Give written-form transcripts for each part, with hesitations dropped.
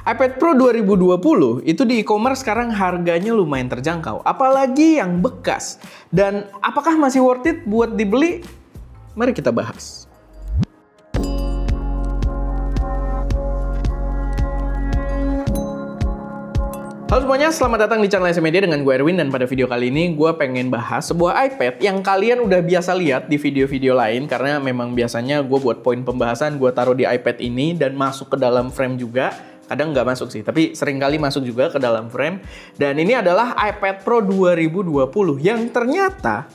iPad Pro 2020 itu di e-commerce sekarang harganya lumayan terjangkau, apalagi yang bekas. Dan apakah masih worth it buat dibeli? Mari kita bahas. Halo semuanya, selamat datang di channel SM Media dengan gue Erwin, dan pada video kali ini gue pengen bahas sebuah iPad yang kalian udah biasa lihat di video-video lain, karena memang biasanya gue buat poin pembahasan gue taruh di iPad ini dan masuk ke dalam frame juga. Kadang nggak masuk sih, tapi sering kali masuk juga ke dalam frame. Dan ini adalah iPad Pro 2020 yang ternyata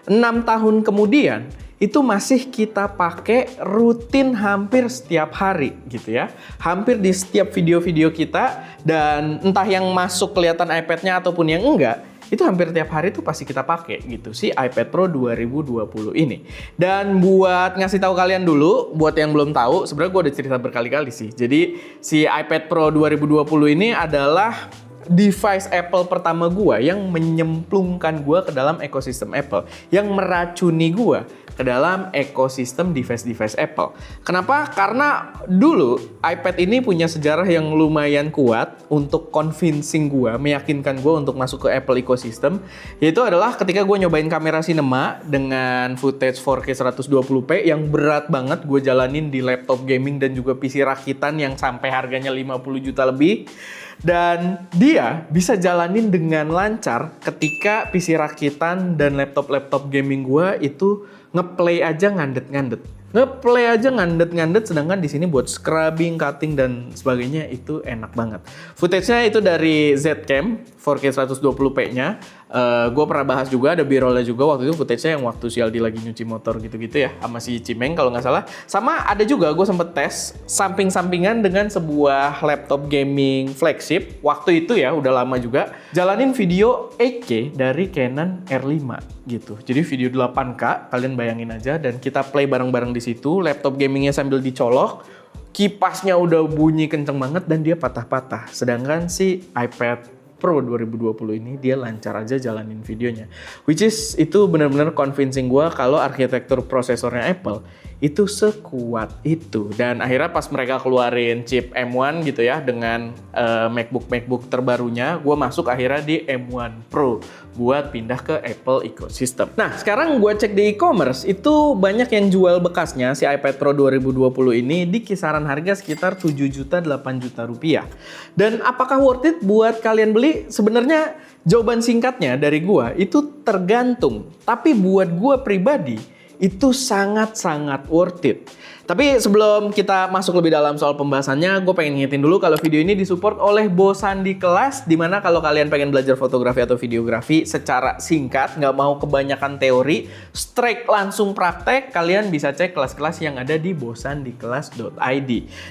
6 tahun kemudian itu masih kita pakai rutin hampir setiap hari gitu ya. Hampir di setiap video-video kita, dan entah yang masuk kelihatan iPad-nya ataupun yang enggak, itu hampir tiap hari tuh pasti kita pakai gitu si iPad Pro 2020 ini. Dan buat ngasih tahu kalian dulu, buat yang belum tahu, sebenarnya gue udah cerita berkali-kali sih. Jadi si iPad Pro 2020 ini adalah device Apple pertama gua yang menyemplungkan gua ke dalam ekosistem Apple, yang meracuni gua ke dalam ekosistem device-device Apple. Kenapa? Karena dulu iPad ini punya sejarah yang lumayan kuat untuk convincing gua, meyakinkan gua untuk masuk ke Apple ecosystem, yaitu adalah ketika gua nyobain kamera cinema dengan footage 4K 120p yang berat banget gua jalanin di laptop gaming dan juga PC rakitan yang sampai harganya 50 juta lebih. Dan dia bisa jalanin dengan lancar ketika PC rakitan dan laptop-laptop gaming gua itu ngeplay aja ngandet-ngandet. Ngeplay aja ngandet-ngandet, sedangkan di sini buat scrubbing, cutting, dan sebagainya itu enak banget. Footage-nya itu dari Zcam 4K 120p-nya. Gue pernah bahas juga, ada B-roll-nya juga waktu itu, footage-nya yang waktu si Aldi lagi nyuci motor gitu-gitu ya, sama si Cimeng kalau nggak salah. Sama ada juga gue sempet tes samping-sampingan dengan sebuah laptop gaming flagship. Waktu itu ya, udah lama juga, jalanin video 8K dari Canon R5 gitu. Jadi video 8K, kalian bayangin aja, dan kita play bareng-bareng di situ, laptop gamingnya sambil dicolok, kipasnya udah bunyi kenceng banget dan dia patah-patah. Sedangkan si iPad Pro 2020 ini dia lancar aja jalanin videonya. Which is itu benar-benar convincing gue kalau arsitektur prosesornya Apple itu sekuat itu. Dan akhirnya pas mereka keluarin chip M1 gitu ya dengan MacBook terbarunya, gue masuk akhirnya di M1 Pro buat pindah ke Apple ecosystem. Nah, sekarang gue cek di e-commerce itu banyak yang jual bekasnya si iPad Pro 2020 ini di kisaran harga sekitar 7 juta 8 juta rupiah. Dan apakah worth it buat kalian beli? Sebenarnya jawaban singkatnya dari gua itu tergantung. Tapi buat gua pribadi itu sangat-sangat worth it. Tapi sebelum kita masuk lebih dalam soal pembahasannya, gue pengen ngingetin dulu kalau video ini disupport oleh Bosan di Kelas, dimana kalau kalian pengen belajar fotografi atau videografi secara singkat, nggak mau kebanyakan teori, straight langsung praktek, kalian bisa cek kelas-kelas yang ada di bosandikelas.id.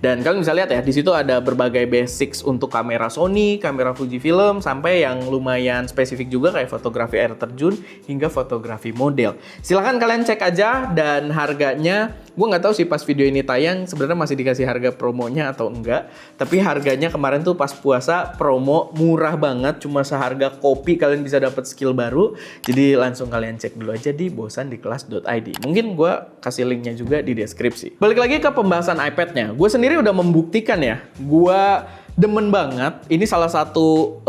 Dan kalian bisa lihat ya, di situ ada berbagai basics untuk kamera Sony, kamera Fujifilm, sampai yang lumayan spesifik juga kayak fotografi air terjun hingga fotografi model. Silahkan kalian cek aja, dan harganya gue nggak tahu sih pas video ini tayang sebenarnya masih dikasih harga promonya atau enggak. Tapi harganya kemarin tuh pas puasa promo murah banget, cuma seharga kopi kalian bisa dapat skill baru. Jadi langsung kalian cek dulu aja di bosandikelas.id. Mungkin gue kasih linknya juga di deskripsi. Balik lagi ke pembahasan iPad-nya. Gue sendiri udah membuktikan ya, gue demen banget. Ini salah satu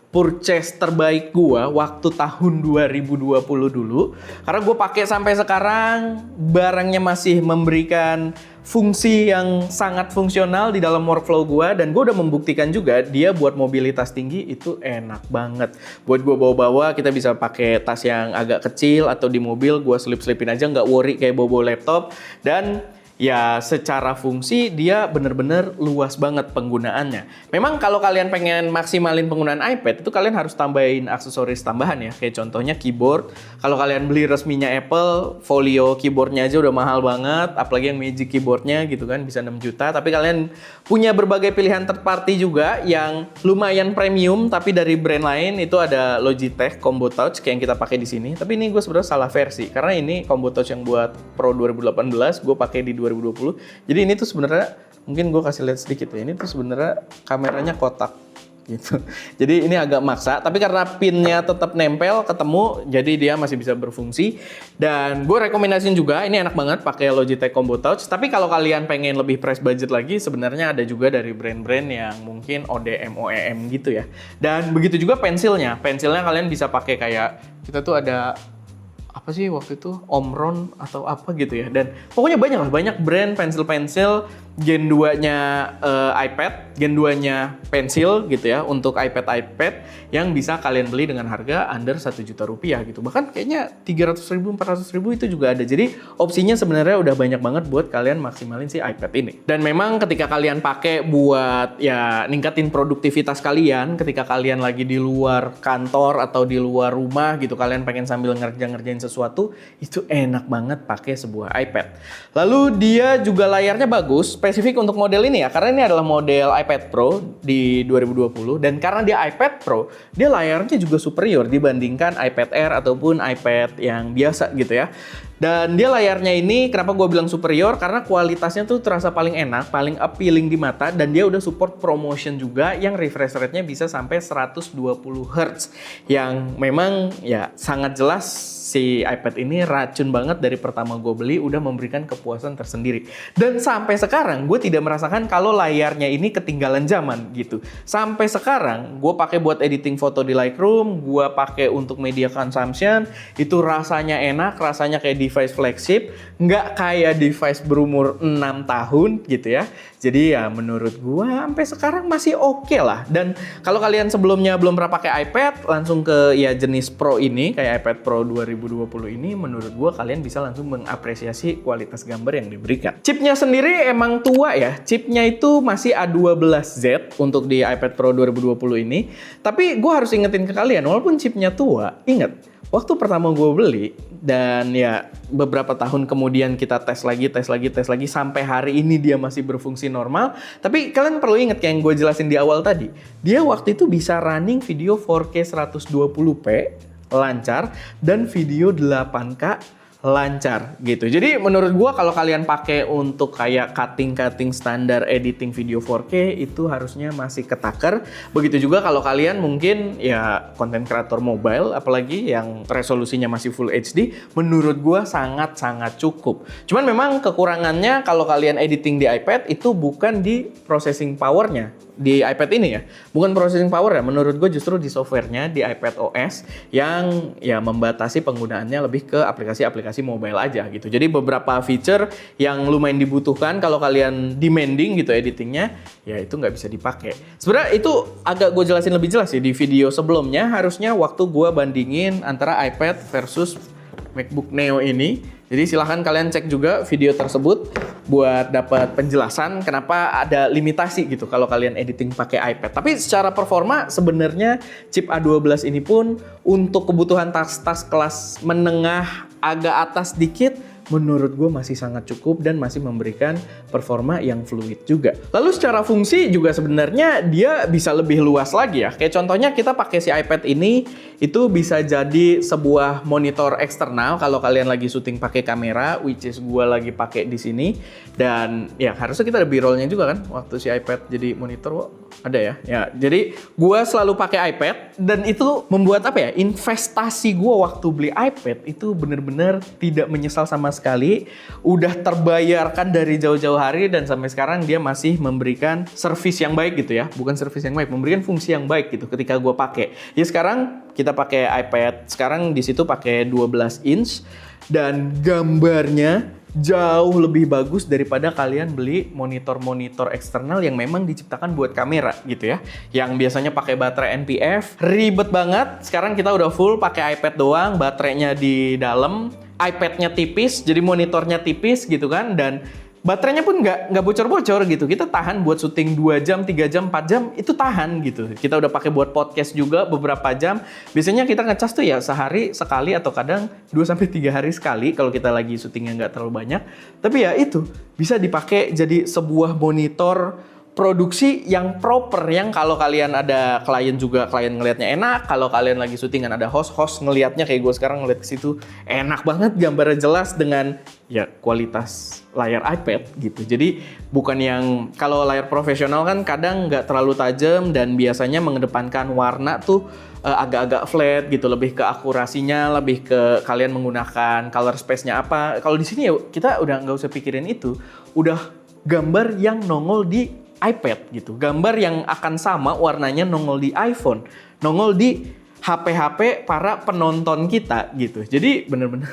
purchase terbaik gua waktu tahun 2020 dulu, karena gue pakai sampai sekarang, barangnya masih memberikan fungsi yang sangat fungsional di dalam workflow gua, dan gue udah membuktikan juga dia buat mobilitas tinggi itu enak banget. Buat gue bawa-bawa, kita bisa pakai tas yang agak kecil atau di mobil gue selip-selipin aja, nggak worry kayak bawa laptop. Dan ya secara fungsi dia bener-bener luas banget penggunaannya. Memang kalau kalian pengen maksimalin penggunaan iPad itu kalian harus tambahin aksesoris tambahan ya. Kayak contohnya keyboard. Kalau kalian beli resminya Apple, folio keyboardnya aja udah mahal banget. Apalagi yang Magic keyboardnya gitu kan bisa 6 juta. Tapi kalian punya berbagai pilihan third party juga yang lumayan premium tapi dari brand lain. Itu ada Logitech Combo Touch kayak yang kita pakai di sini. Tapi ini gue sebenarnya salah versi karena ini Combo Touch yang buat Pro 2018 gue pakai di 2020. Jadi ini tuh sebenarnya mungkin gue kasih lihat sedikit ya. Ini tuh sebenarnya kameranya kotak. gitu. Jadi ini agak maksa, tapi karena pinnya tetap nempel ketemu, jadi dia masih bisa berfungsi. Dan gue rekomendasiin juga, ini enak banget pakai Logitech Combo Touch. Tapi kalau kalian pengen lebih price budget lagi, sebenarnya ada juga dari brand-brand yang mungkin ODM OEM gitu ya. Dan begitu juga pensilnya. Pensilnya kalian bisa pakai kayak kita tuh ada apa sih waktu itu Omron atau apa gitu ya. Dan pokoknya banyak brand pensil-pensil Gen 2-nya iPad, Gen 2-nya pensil gitu ya untuk iPad yang bisa kalian beli dengan harga under 1 juta rupiah gitu. Bahkan kayaknya 300.000, 400.000 itu juga ada. Jadi opsinya sebenarnya udah banyak banget buat kalian maksimalin si iPad ini. Dan memang ketika kalian pakai buat ya ningkatin produktivitas kalian, ketika kalian lagi di luar kantor atau di luar rumah gitu, kalian pengen sambil ngerjain sesuatu, itu enak banget pakai sebuah iPad. Lalu dia juga layarnya bagus, spesifik untuk model ini ya, karena ini adalah model iPad Pro di 2020 dan karena dia iPad Pro, dia layarnya juga superior dibandingkan iPad Air ataupun iPad yang biasa gitu ya. Dan dia layarnya ini kenapa gue bilang superior, karena kualitasnya tuh terasa paling enak, paling appealing di mata, dan dia udah support ProMotion juga yang refresh rate-nya bisa sampai 120 Hz yang memang ya sangat jelas si iPad ini racun banget. Dari pertama gue beli udah memberikan kepuasan tersendiri. Dan sampai sekarang gue tidak merasakan kalau layarnya ini ketinggalan zaman gitu. Sampai sekarang gue pakai buat editing foto di Lightroom, gue pakai untuk media consumption, itu rasanya enak, rasanya kayak device flagship, nggak kayak device berumur 6 tahun gitu ya. Jadi ya menurut gue sampai sekarang masih oke lah. Dan kalau kalian sebelumnya belum pernah pakai iPad, langsung ke ya jenis Pro ini, kayak iPad Pro 2020 ini, menurut gue kalian bisa langsung mengapresiasi kualitas gambar yang diberikan. Chipnya sendiri emang tua ya, chipnya itu masih A12Z untuk di iPad Pro 2020 ini. Tapi gue harus ingetin ke kalian, walaupun chipnya tua, inget, waktu pertama gue beli, dan ya beberapa tahun kemudian kita tes lagi, sampai hari ini dia masih berfungsi normal. Tapi kalian perlu ingat kayak yang gue jelasin di awal tadi, dia waktu itu bisa running video 4K 120p lancar dan video 8K lancar gitu. Jadi menurut gua kalau kalian pakai untuk kayak cutting standar editing video 4K itu harusnya masih ketaker. Begitu juga kalau kalian mungkin ya konten kreator mobile apalagi yang resolusinya masih Full HD, menurut gua sangat-sangat cukup. Cuman memang kekurangannya kalau kalian editing di iPad itu bukan di processing powernya. Di iPad ini ya, bukan processing power ya, menurut gue justru di softwarenya di iPad OS yang ya membatasi penggunaannya lebih ke aplikasi-aplikasi mobile aja gitu. Jadi beberapa feature yang lumayan dibutuhkan kalau kalian demanding gitu editingnya, ya itu nggak bisa dipakai. Sebenarnya itu agak gue jelasin lebih jelas sih di video sebelumnya, harusnya waktu gue bandingin antara iPad versus MacBook Neo ini. Jadi silahkan kalian cek juga video tersebut buat dapat penjelasan kenapa ada limitasi gitu kalau kalian editing pakai iPad. Tapi secara performa sebenarnya chip A12 ini pun untuk kebutuhan tas-tas kelas menengah agak atas dikit, menurut gue masih sangat cukup dan masih memberikan performa yang fluid juga. Lalu secara fungsi juga sebenarnya dia bisa lebih luas lagi ya. Kayak contohnya kita pakai si iPad ini, itu bisa jadi sebuah monitor eksternal kalau kalian lagi syuting pakai kamera, which is gue lagi pakai di sini. Dan ya harusnya kita ada B-rollnya juga kan waktu si iPad jadi monitor. Ada ya. Ya, jadi gue selalu pakai iPad dan itu membuat apa ya? Investasi gue waktu beli iPad itu bener-bener tidak menyesal sama sekali. Udah terbayarkan dari jauh-jauh hari dan sampai sekarang dia masih memberikan servis yang baik gitu ya. Bukan servis yang baik, memberikan fungsi yang baik gitu ketika gue pakai. Ya sekarang kita pakai iPad, sekarang di situ pakai 12 inch dan gambarnya jauh lebih bagus daripada kalian beli monitor-monitor eksternal yang memang diciptakan buat kamera gitu ya. Yang biasanya pakai baterai NPF, ribet banget. Sekarang kita udah full pakai iPad doang, baterainya di dalam, iPad-nya tipis, jadi monitornya tipis gitu kan, dan baterainya pun nggak bocor-bocor gitu. Kita tahan buat syuting 2 jam, 3 jam, 4 jam, itu tahan gitu. Kita udah pakai buat podcast juga beberapa jam. Biasanya kita ngecas tuh ya sehari sekali atau kadang 2-3 hari sekali kalau kita lagi syutingnya nggak terlalu banyak. Tapi ya itu, bisa dipakai jadi sebuah monitor produksi yang proper, yang kalau kalian ada klien juga klien ngelihatnya enak, kalau kalian lagi syutingan ada host ngelihatnya kayak gue sekarang ngeliat ke situ enak banget, gambarnya jelas dengan ya kualitas layar iPad gitu. Jadi bukan yang kalau layar profesional kan kadang nggak terlalu tajam dan biasanya mengedepankan warna tuh agak-agak flat gitu, lebih ke akurasinya, lebih ke kalian menggunakan color space-nya apa. Kalau di sini ya kita udah nggak usah pikirin itu, udah gambar yang nongol di iPad gitu. Gambar yang akan sama warnanya nongol di iPhone, nongol di HP-HP para penonton kita gitu. Jadi bener-bener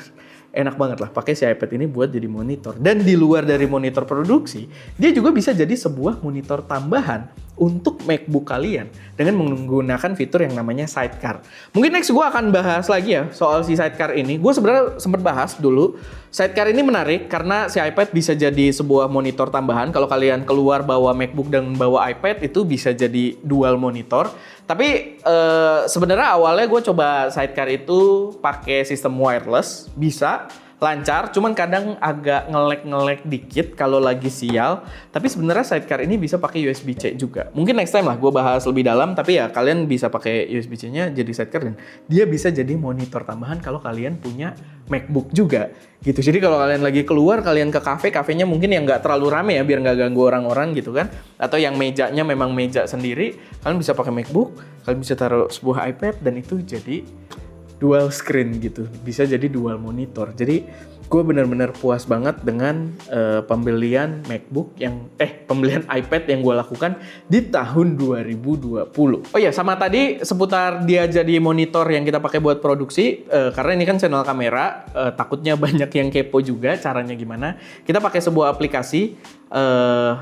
enak banget lah pakai si iPad ini buat jadi monitor. Dan di luar dari monitor produksi, dia juga bisa jadi sebuah monitor tambahan untuk MacBook kalian dengan menggunakan fitur yang namanya sidecar. Mungkin next gue akan bahas lagi ya soal si sidecar ini. Gue sebenarnya sempat bahas dulu. Sidecar ini menarik karena si iPad bisa jadi sebuah monitor tambahan. Kalau kalian keluar bawa MacBook dan bawa iPad itu bisa jadi dual monitor. Tapi sebenarnya awalnya gue coba sidecar itu pakai sistem wireless, bisa lancar, cuman kadang agak nge-lag dikit kalau lagi sial. Tapi sebenarnya sidecar ini bisa pakai USB-C juga. Mungkin next time lah gue bahas lebih dalam, tapi ya kalian bisa pakai USB-C-nya jadi sidecar dan dia bisa jadi monitor tambahan kalau kalian punya MacBook juga gitu. Jadi kalau kalian lagi keluar, kalian ke kafenya mungkin yang nggak terlalu rame ya, biar nggak ganggu orang-orang gitu kan. Atau yang mejanya memang meja sendiri, kalian bisa pakai MacBook, kalian bisa taruh sebuah iPad dan itu jadi dual screen gitu, bisa jadi dual monitor. Jadi gue benar-benar puas banget dengan pembelian MacBook pembelian iPad yang gue lakukan di tahun 2020. Oh ya, sama tadi seputar dia jadi monitor yang kita pakai buat produksi, karena ini kan channel kamera, takutnya banyak yang kepo juga caranya gimana. Kita pakai sebuah aplikasi,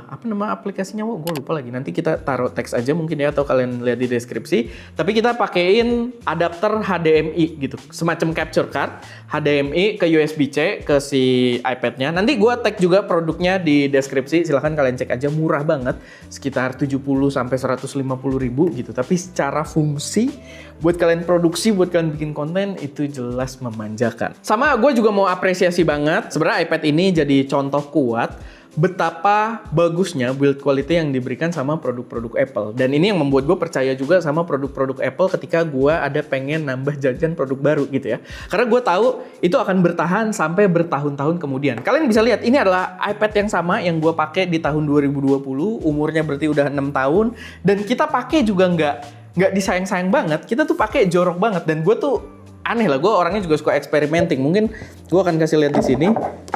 apa nama aplikasinya? Gue lupa lagi. Nanti kita taruh teks aja mungkin ya, atau kalian lihat di deskripsi. Tapi kita pakein adapter HDMI gitu, semacam capture card HDMI ke USB-C ke si iPad-nya. Nanti gue tag juga produknya di deskripsi, silahkan kalian cek aja, murah banget, sekitar 70 sampai 150 ribu gitu. Tapi secara fungsi buat kalian produksi, buat kalian bikin konten itu jelas memanjakan. Sama gue juga mau apresiasi banget, sebenarnya iPad ini jadi contoh kuat betapa bagusnya build quality yang diberikan sama produk-produk Apple. Dan ini yang membuat gue percaya juga sama produk-produk Apple ketika gue ada pengen nambah jajan produk baru gitu ya. Karena gue tahu itu akan bertahan sampai bertahun-tahun kemudian. Kalian bisa lihat ini adalah iPad yang sama yang gue pakai di tahun 2020, umurnya berarti udah 6 tahun. Dan kita pakai juga nggak disayang-sayang banget, kita tuh pakai jorok banget. Dan gue tuh aneh lah, gue orangnya juga suka experimenting. Mungkin gue akan kasih lihat di sini.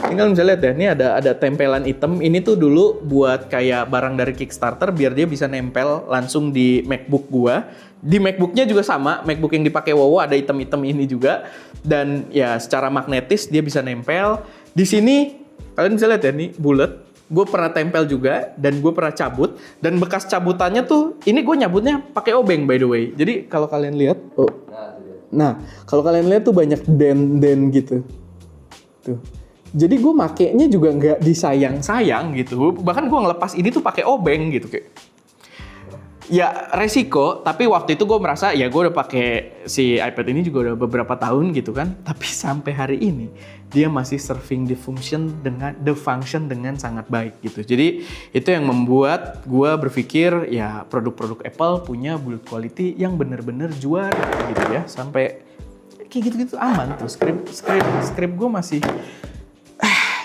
Ini kalian bisa lihat ya, ini ada tempelan item. Ini tuh dulu buat kayak barang dari Kickstarter biar dia bisa nempel langsung di MacBook gue. Di MacBooknya juga sama, MacBook yang dipakai Wowo ada item-item ini juga. Dan ya secara magnetis dia bisa nempel. Di sini kalian bisa lihat ya, ini bulat. Gue pernah tempel juga dan gue pernah cabut, dan bekas cabutannya tuh ini gue nyabutnya pakai obeng by the way. Jadi kalau kalian lihat, nah kalau kalian lihat tuh banyak den gitu, tuh. Jadi gue makainya juga nggak disayang-sayang gitu. Bahkan gue ngelepas ini tuh pakai obeng gitu kayak. Ya resiko, tapi waktu itu gue merasa ya gue udah pakai si iPad ini juga udah beberapa tahun gitu kan. Tapi sampai hari ini dia masih serving the function dengan sangat baik gitu. Jadi itu yang membuat gue berpikir ya produk-produk Apple punya build quality yang bener-bener juara gitu ya. Sampai kayak gitu-gitu aman tuh, script gue masih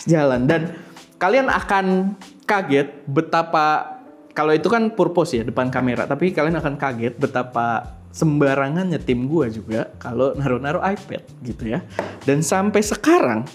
jalan. Dan kalian akan kaget betapa, kalau itu kan purpose ya depan kamera, tapi kalian akan kaget betapa sembarangannya tim gue juga kalau naruh-naruh iPad gitu ya. Dan sampai sekarang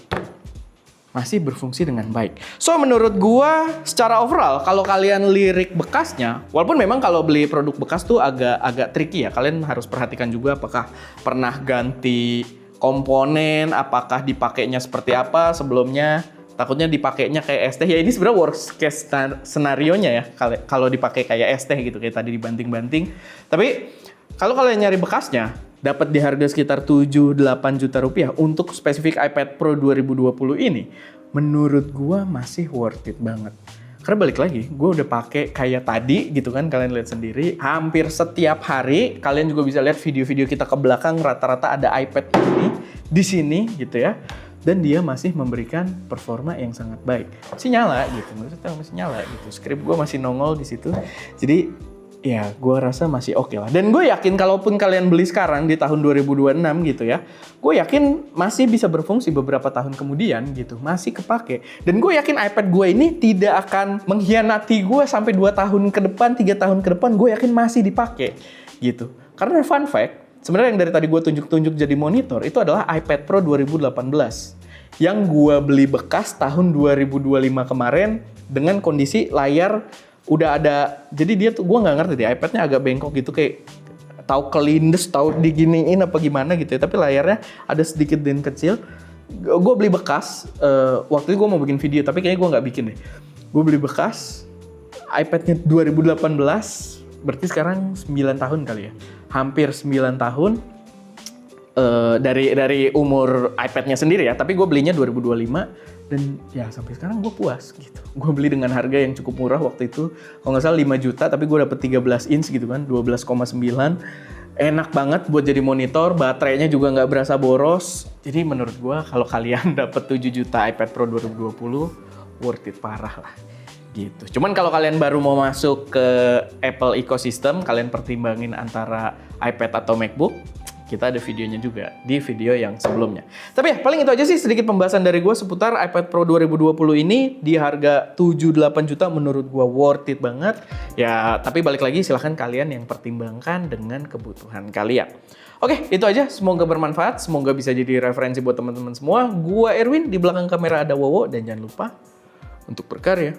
masih berfungsi dengan baik. So menurut gue secara overall kalau kalian lirik bekasnya, walaupun memang kalau beli produk bekas tuh agak tricky ya. Kalian harus perhatikan juga apakah pernah ganti komponen, apakah dipakainya seperti apa sebelumnya. Takutnya dipakainya kayak ST. Ya ini sebenarnya worst case scenario-nya ya. Kalau dipakai kayak ST gitu, kayak tadi dibanting-banting. Tapi kalau kalian nyari bekasnya, dapat di harga sekitar 7-8 juta rupiah untuk spesifik iPad Pro 2020 ini, menurut gua masih worth it banget. Karena balik lagi, gue udah pakai kayak tadi gitu kan, kalian lihat sendiri. Hampir setiap hari, kalian juga bisa lihat video-video kita ke belakang, rata-rata ada iPad ini di sini gitu ya. dan dia masih memberikan performa yang sangat baik. Masih nyala gitu, maksudnya masih nyala gitu. Script gue masih nongol di situ. Jadi ya gue rasa masih oke lah. Dan gue yakin kalaupun kalian beli sekarang di tahun 2026 gitu ya, gue yakin masih bisa berfungsi beberapa tahun kemudian gitu, masih kepake. Dan gue yakin iPad gue ini tidak akan mengkhianati gue sampai 2 tahun ke depan, 3 tahun ke depan, gue yakin masih dipakai gitu. Karena fun fact, sebenarnya yang dari tadi gue tunjuk-tunjuk jadi monitor itu adalah iPad Pro 2018 yang gue beli bekas tahun 2025 kemarin dengan kondisi layar udah ada. Jadi dia tuh gue nggak ngerti deh, iPadnya agak bengkok gitu, kayak tahu kelindes, tahu diginiin apa gimana gitu ya. Tapi layarnya ada sedikit dent kecil. Gue beli bekas. Waktu itu gue mau bikin video tapi kayaknya gue nggak bikin deh. Gue beli bekas iPadnya 2018, berarti sekarang 9 tahun kali ya. Hampir 9 tahun dari umur iPad-nya sendiri ya, tapi gue belinya 2025 dan ya sampai sekarang gue puas gitu. Gue beli dengan harga yang cukup murah waktu itu, kalau nggak salah 5 juta, tapi gue dapet 13 inch gitu kan, 12,9. Enak banget buat jadi monitor, baterainya juga nggak berasa boros. Jadi menurut gue kalau kalian dapet 7 juta iPad Pro 2020, worth it parah lah. Gitu. Cuman kalau kalian baru mau masuk ke Apple ecosystem, kalian pertimbangin antara iPad atau MacBook, kita ada videonya juga di video yang sebelumnya. Tapi ya paling itu aja sih sedikit pembahasan dari gue seputar iPad Pro 2020 ini di harga 7-8 juta, menurut gue worth it banget. Ya tapi balik lagi silahkan kalian yang pertimbangkan dengan kebutuhan kalian. Oke, itu aja. Semoga bermanfaat, semoga bisa jadi referensi buat teman-teman semua. Gua Erwin, di belakang kamera ada Wowo, dan jangan lupa untuk berkarya.